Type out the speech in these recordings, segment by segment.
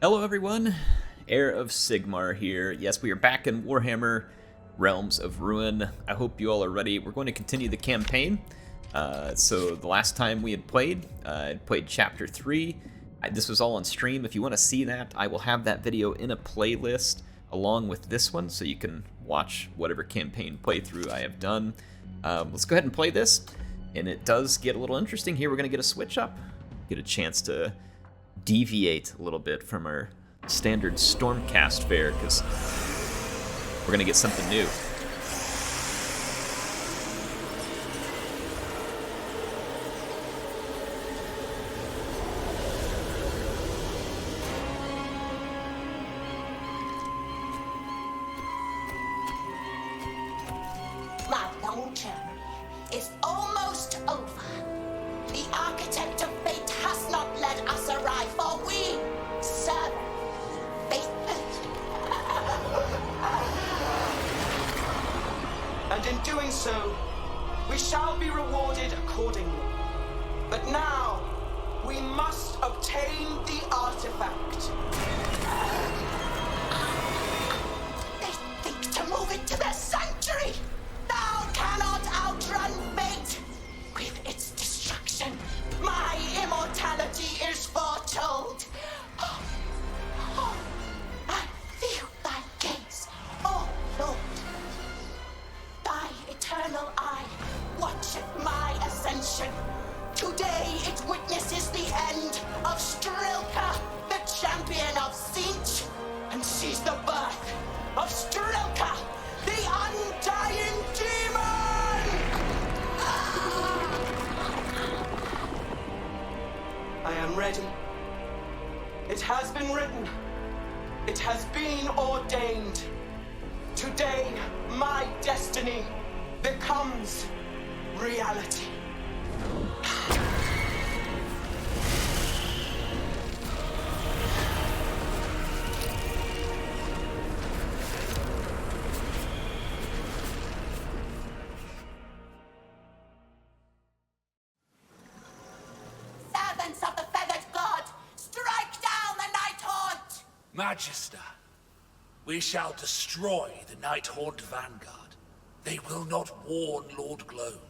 Hello everyone, Heir of Sigmar here. Yes, we are back in Warhammer Realms of Ruin. I hope you all are ready. We're going to continue the campaign. So the last time we had played, I played Chapter 3. This was all on stream. If you want to see that, I will have that video in a playlist along with this one, so you can watch whatever campaign playthrough I have done. Let's go ahead and play this, and it does get a little interesting here. We're going to get a switch up, get a chance to deviate a little bit from our standard Stormcast fare, because we're going to get something new. My long journey is almost over. The Architect of Fate has not let us arrive, for we serve fate. And in doing so, we shall be rewarded accordingly. But now, we must obtain the artifact. They think to move it to their sanctuary. Thou cannot outrun fate. With its destruction, my immortality is foretold. I feel thy gaze, oh Lord. Thy eternal eye watcheth my ascension. Today it witnesses the end of Strilka, the champion of Tzeentch, and sees the birth of Strilka, the undying demon! I am ready. It has been written. It has been ordained. Today, my destiny becomes reality. Servants of the feathered god, strike down the Night Haunt! Magister, we shall destroy the Night Haunt Vanguard. They will not warn Lord Gloam.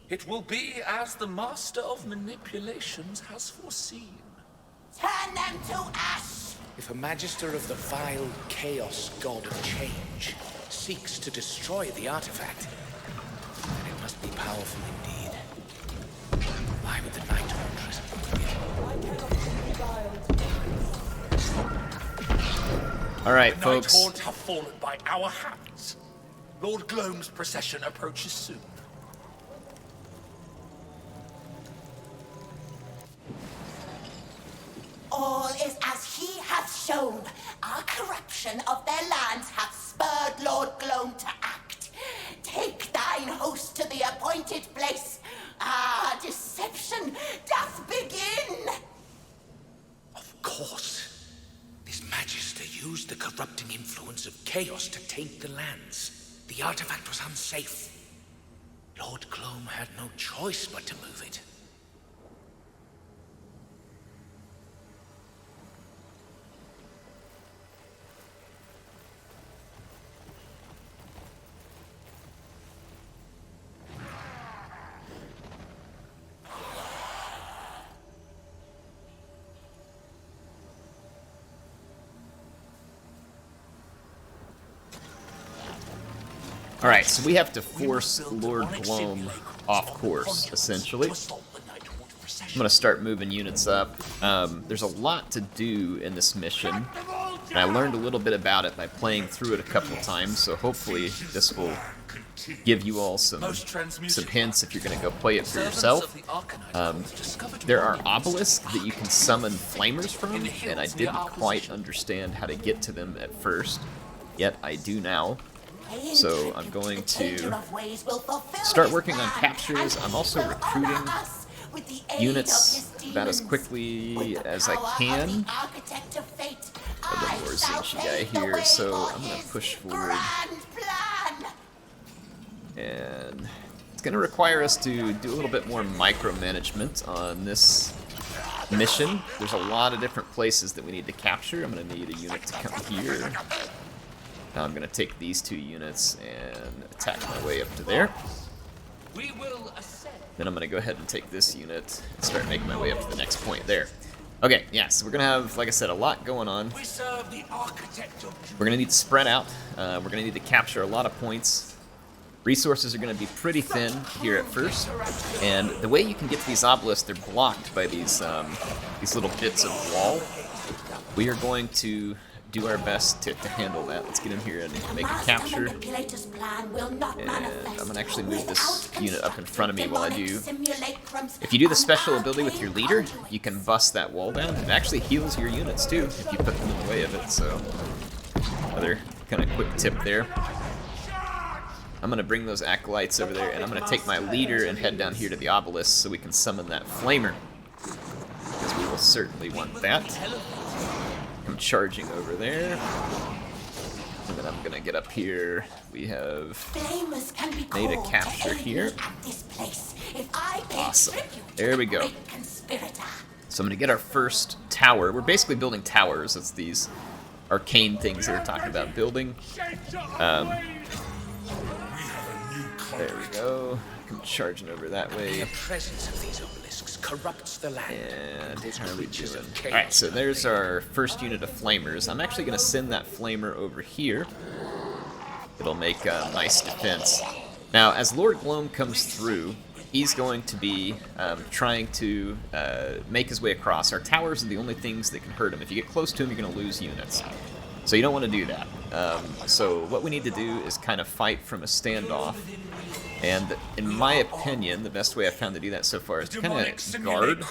It will be as the Master of Manipulations has foreseen. Turn them to ash! If a Magister of the vile Chaos God of Change seeks to destroy the artifact, then it must be powerful indeed. Why would the Night Haunt risk it? All right, The folks. Night Haunt have fallen by our hands. Lord Gloam's procession approaches soon. All is as he hath shown. Our corruption of their lands hath spurred Lord Gloam to act. Take thine host to the appointed place. Our deception doth begin. Of course. This Magister used the corrupting influence of chaos to taint the lands. The artifact was unsafe. Lord Gloam had no choice but to move it. All right, so we have to force Lord Gloam off course, essentially. I'm going to start moving units up. There's a lot to do in this mission, and I learned a little bit about it by playing through it a couple times, so hopefully this will give you all some hints if you're going to go play it for yourself. There are obelisks that you can summon flamers from, and I didn't quite understand how to get to them at first, yet I do now. So I'm going to start working on captures. I'm also recruiting units about as quickly as I can. A little more Tzeentch guy here, so I'm going to push forward. And it's going to require us to do a little bit more micromanagement on this mission. There's a lot of different places that we need to capture. I'm going to need a unit to come here. Now I'm going to take these 2 units and attack my way up to there. Then I'm going to go ahead and take this unit and start making my way up to the next point there. Okay, yeah, so we're going to have, like I said, a lot going on. We're going to need to spread out. We're going to need to capture a lot of points. Resources are going to be pretty thin here at first. And the way you can get to these obelisks, they're blocked by these little bits of wall. We are going to do our best to handle that. Let's get in here and make a capture. And I'm going to actually move this unit up in front of me while I do. If you do the special ability with your leader, you can bust that wall down. It actually heals your units too if you put them in the way of it. So another kind of quick tip there. I'm going to bring those acolytes over there, and I'm going to take my leader and head down here to the obelisk so we can summon that flamer. Because we will certainly want that. I'm charging over there. And then I'm going to get up here. We have made a capture here. Awesome. There we go. So I'm going to get our first tower. We're basically building towers. It's these arcane things that we're talking about building. There we go. I'm charging over that way. The presence of these obelisks corrupts the land. And how are we doing? Alright, so there's our first unit of flamers. I'm actually going to send that flamer over here. It'll make a nice defense. Now, as Lord Gloam comes through, he's going to be trying to make his way across. Our towers are the only things that can hurt him. If you get close to him, you're going to lose units. So you don't want to do that. So what we need to do is kind of fight from a standoff. And in my opinion, the best way I've found to do that so far is to kind of guard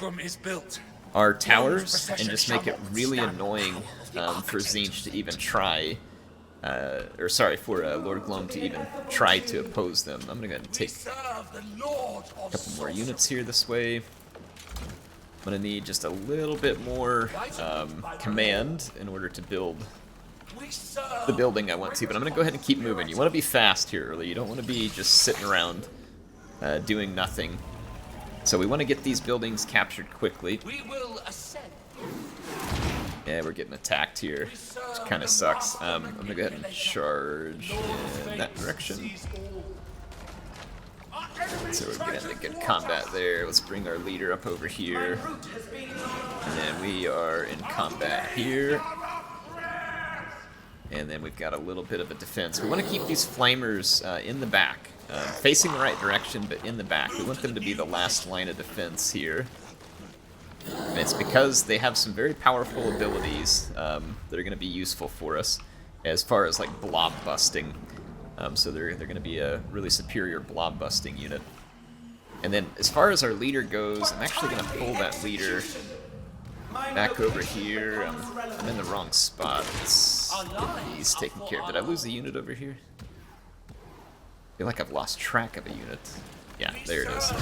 our towers and just make it really annoying for Tzeentch to even try, for Lord Gloam to even try to oppose them. I'm going to go ahead and take a couple more units here this way. I'm going to need just a little bit more command in order to build the building I want to, but I'm going to go ahead and keep moving. You want to be fast here early. You don't want to be just sitting around doing nothing. So we want to get these buildings captured quickly. Yeah, we're getting attacked here, which kind of sucks. I'm going to go ahead and charge in that direction. So we're getting into good combat there. Let's bring our leader up over here. And then we are in combat here. And then we've got a little bit of a defense. We want to keep these flamers in the back, facing the right direction, but in the back. We want them to be the last line of defense here. And it's because they have some very powerful abilities that are going to be useful for us as far as like blob busting. So they're going to be a really superior blob busting unit. And then as far as our leader goes, I'm actually going to pull that leader back over here. I'm in the wrong spot. He's taken care of. Did I lose the unit over here? I feel like I've lost track of a unit. Yeah, there it is.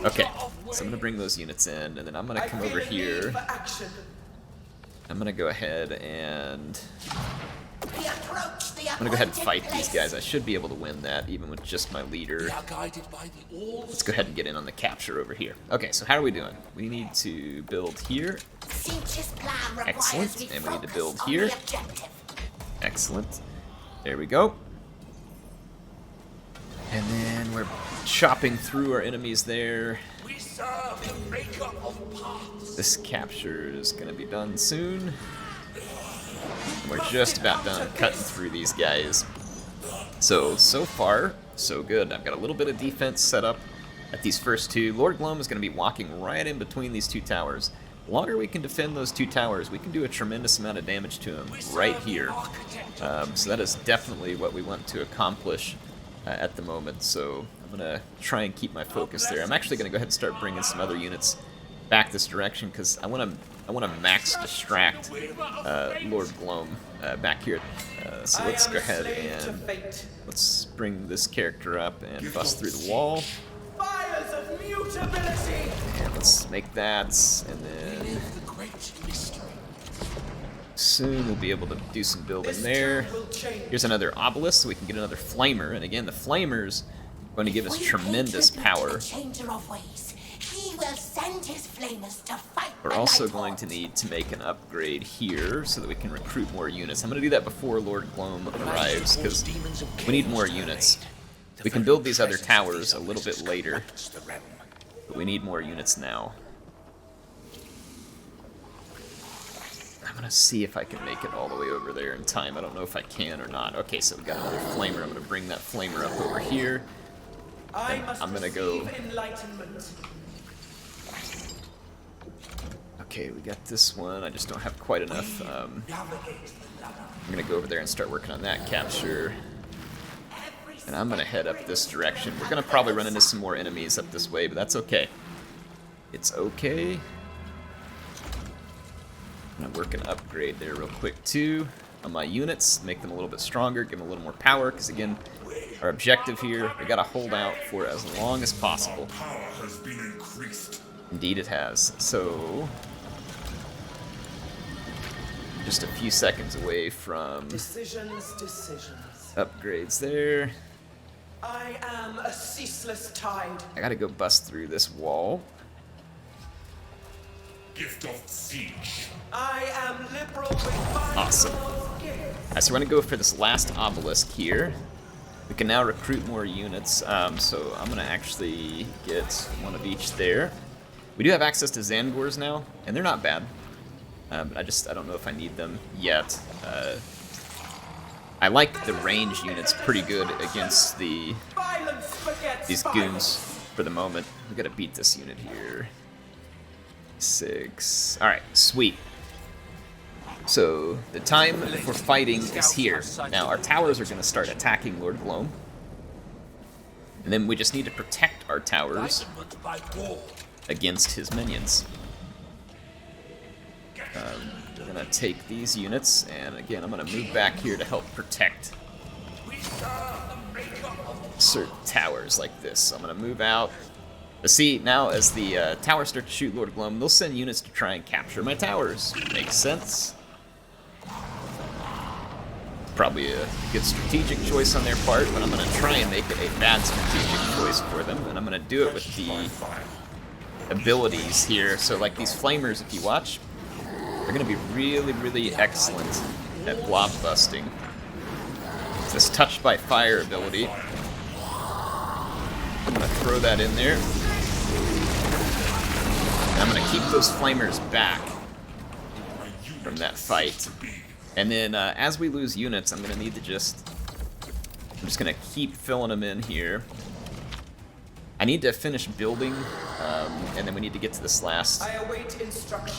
Okay, so I'm going to bring those units in, and then I'm going to come over here. I'm going to go ahead and... I'm going to go ahead and fight these guys. I should be able to win that, even with just my leader. Let's go ahead and get in on the capture over here. Okay, so how are we doing? We need to build here. Excellent. And we need to build here. Excellent. There we go. And then we're chopping through our enemies there. This capture is going to be done soon. And we're just about done cutting through these guys. So far, so good. I've got a little bit of defense set up at these first two. Lord Gloam is going to be walking right in between these two towers. The longer we can defend those two towers, we can do a tremendous amount of damage to him right here. So that is definitely what we want to accomplish at the moment. So I'm going to try and keep my focus there. I'm actually going to go ahead and start bringing some other units back this direction because I want to max distract Lord Gloam back here. So let's go ahead and let's bring this character up and bust through the wall. And let's make that, and then soon we'll be able to do some building there. Here's another obelisk so we can get another flamer, and again the flamers are going to give us tremendous power. will send his flamers to fight We're the also Night going Horde. to need to make an upgrade here so that we can recruit more units. I'm going to do that before Lord Gloam arrives, because we need more units. We can build these other towers a little bit later, but we need more units now. I'm going to see if I can make it all the way over there in time. I don't know if I can or not. Okay, so we got another flamer. I'm going to bring that flamer up over here. I'm going to go... Okay, we got this one. I just don't have quite enough. I'm going to go over there and start working on that capture. And I'm going to head up this direction. We're going to probably run into some more enemies up this way, but that's okay. It's okay. I'm going to work an upgrade there real quick, too, on my units. Make them a little bit stronger, give them a little more power, because, again, our objective here, we got to hold out for as long as possible. Indeed it has. So, just a few seconds away from Decisions. upgrades there. I am a ceaseless tide. I gotta go bust through this wall. Gift of Tzeentch. I am liberal with my Awesome. Alright, so we're gonna go for this last obelisk here. We can now recruit more units, so I'm gonna actually get one of each there. We do have access to Zangors now, and they're not bad. But I don't know if I need them yet. I like the range units pretty good against these goons for the moment. We gotta beat this unit here. 6. Alright, sweet. So, the time for fighting is here. Now, our towers are going to start attacking Lord Gloam. And then we just need to protect our towers against his minions. We're going to take these units, and again, I'm going to move back here to help protect certain towers like this. So I'm going to move out. But see, now as the towers start to shoot Lord Gloam, they'll send units to try and capture my towers. Makes sense. Probably a good strategic choice on their part, but I'm going to try and make it a bad strategic choice for them, and I'm going to do it with the abilities here. So like these flamers, if you watch, they're going to be really, really excellent at blob busting. It's this touched by fire ability. I'm going to throw that in there. And I'm going to keep those flamers back from that fight. And then as we lose units, I'm going to need to I'm just going to keep filling them in here. I need to finish building, and then we need to get to this last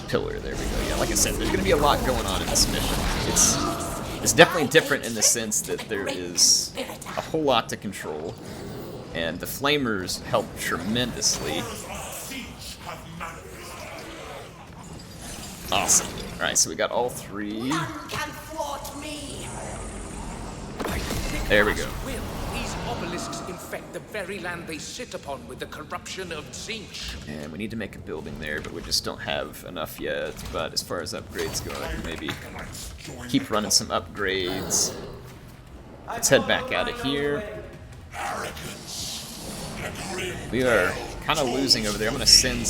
pillar. There we go. Yeah, like I said, there's going to be a lot going on in this mission. It's definitely different in the sense that there is a whole lot to control. And the flamers help tremendously. Awesome. Alright, so we got all 3. None can thwart me. There we go. These obelisks infect the very land they sit upon with the corruption of Tzeentch. And we need to make a building there, but we just don't have enough yet. But as far as upgrades go, I can maybe keep running some upgrades. Let's head back out of here. We are kind of losing over there. I'm gonna send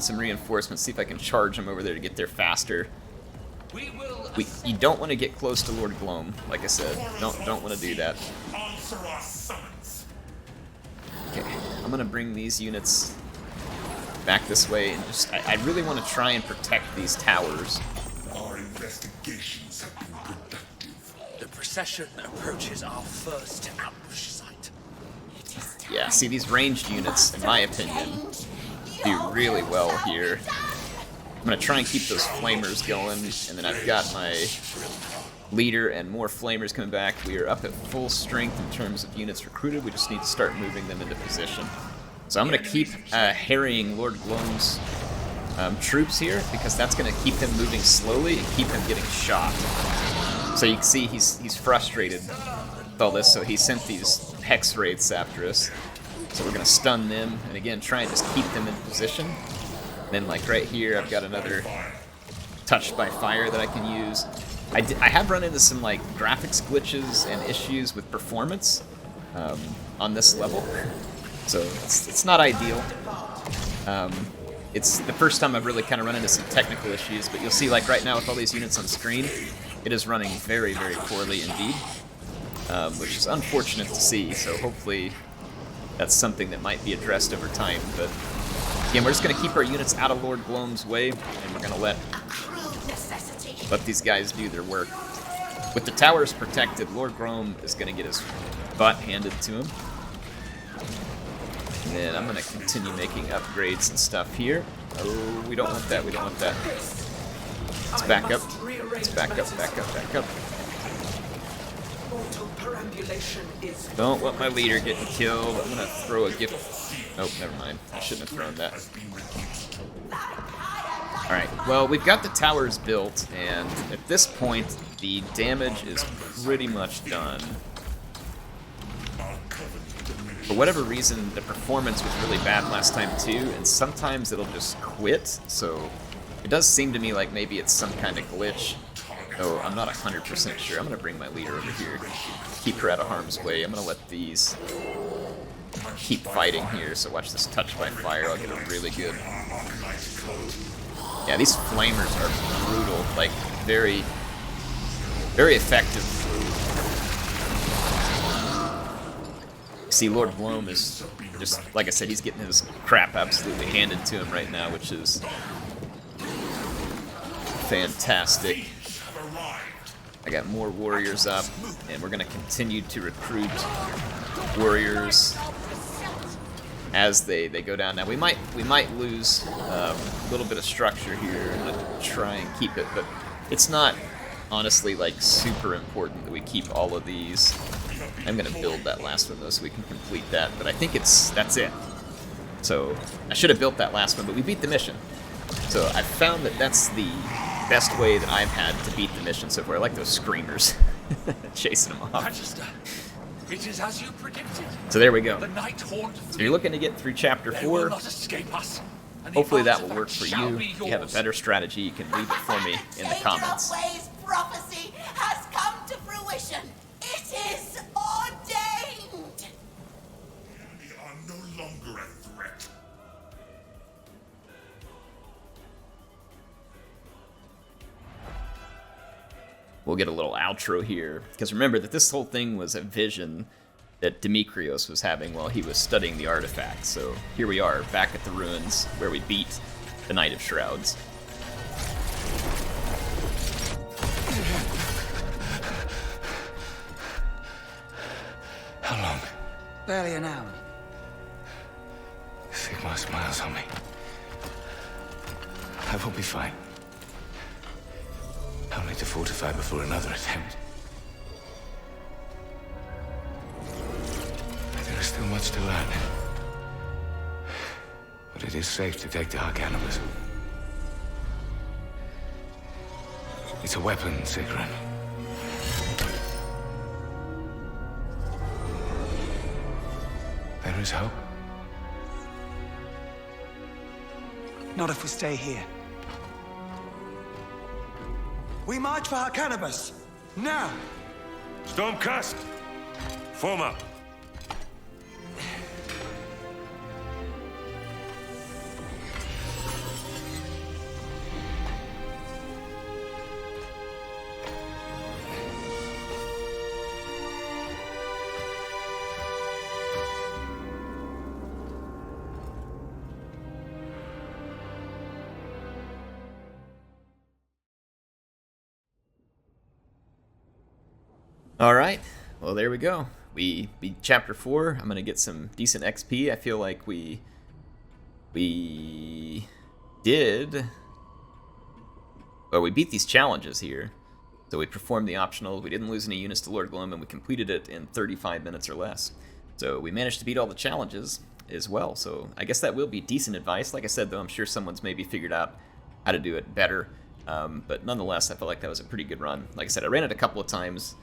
some reinforcements. See if I can charge them over there to get there faster. You don't want to get close to Lord Gloam, like I said. Don't want to do that. Okay, I'm gonna bring these units back this way, and I really want to try and protect these towers. Our investigations have been productive. The procession approaches our first ambush site. Yeah, see, these ranged units, in my opinion, do really well here. I'm going to try and keep those flamers going, and then I've got my leader and more flamers coming back. We are up at full strength in terms of units recruited. We just need to start moving them into position. So I'm going to keep harrying Lord Gloam's troops here, because that's going to keep him moving slowly and keep him getting shot. So you can see he's frustrated with all this, so he sent these hex wraiths after us. So we're going to stun them, and again, try and just keep them in position. Then, like right here, I've got another touched by fire that I can use. I have run into some like graphics glitches and issues with performance on this level. So it's not ideal. It's the first time I've really kind of run into some technical issues, but you'll see like right now with all these units on screen, it is running very, very poorly indeed, which is unfortunate to see, so hopefully that's something that might be addressed over time. But again, we're just going to keep our units out of Lord Gloam's way, and we're going to let these guys do their work. With the towers protected, Lord Gloam is going to get his butt handed to him. And then I'm going to continue making upgrades and stuff here. Oh, we don't want that, we don't want that. Let's back up. Let's back up, back up, back up. Don't let my leader get killed. I'm going to throw a gift. Oh, never mind. I shouldn't have thrown that. Alright, well, we've got the towers built, and at this point, the damage is pretty much done. For whatever reason, the performance was really bad last time too, and sometimes it'll just quit, so it does seem to me like maybe it's some kind of glitch, though I'm not 100% sure. I'm going to bring my leader over here, keep her out of harm's way. I'm going to let these keep fighting here, so watch this touch by fire. I'll get a really good... Yeah, these flamers are brutal, like very, very effective. See, Lord Gloam is just, like I said, he's getting his crap absolutely handed to him right now, which is fantastic. I got more warriors up, and we're going to continue to recruit warriors as they go down. Now, we might lose a little bit of structure here. I'm going to try and keep it, but it's not, honestly, like, super important that we keep all of these. I'm going to build that last one, though, so we can complete that, but I think that's it. So, I should have built that last one, but we beat the mission. So, I found that that's the best way that I've had to beat the mission so far. I like those screamers chasing them off. Magister, it is as you predicted. So there we go. The night haunt. So you're looking to get through chapter 4. They will not escape us. And the Hopefully that will artifact work for shall you. be If you have a yours. better strategy, you can leave it for me in the comments. Ways prophecy has come to fruition. It is ordained. We are no longer a threat. We'll get a little outro here, because remember that this whole thing was a vision that Demechrios was having while he was studying the artifact. So here we are, back at the ruins where we beat the Knight of Shrouds. How long? Barely an hour. Sigmar smiles on me. I will be fine. I'll need to fortify before another attempt. There is still much to learn. But it is safe to take to our cannibalism. It's a weapon, Sigrid. There is hope. Not if we stay here. We march for our cannabis. Now! Stormcast! Form up. Alright, well there we go. We beat chapter 4. I'm going to get some decent XP. I feel like we did... Well, we beat these challenges here. So we performed the optional, we didn't lose any units to Lord Gloam, and we completed it in 35 minutes or less. So we managed to beat all the challenges as well. So I guess that will be decent advice. Like I said, though, I'm sure someone's maybe figured out how to do it better. But nonetheless, I felt like that was a pretty good run. Like I said, I ran it a couple of times.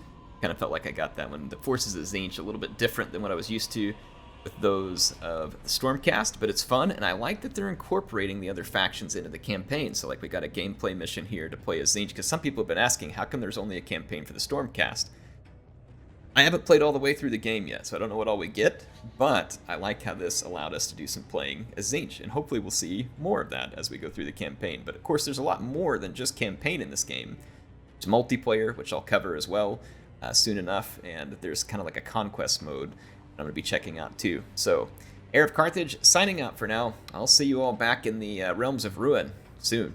Kind of felt like I got that one. The forces of Tzeentch a little bit different than what I was used to with those of the Stormcast, but it's fun, and I like that they're incorporating the other factions into the campaign. So like we got a gameplay mission here to play as Tzeentch, because some people have been asking, how come there's only a campaign for the Stormcast? I haven't played all the way through the game yet, so I don't know what all we get, but I like how this allowed us to do some playing as Tzeentch, and hopefully we'll see more of that as we go through the campaign. But of course, there's a lot more than just campaign in this game. There's multiplayer, which I'll cover as well soon enough, and there's kind of like a conquest mode I'm going to be checking out too. So, HeirofCarthage signing out for now. I'll see you all back in the Realms of Ruin soon.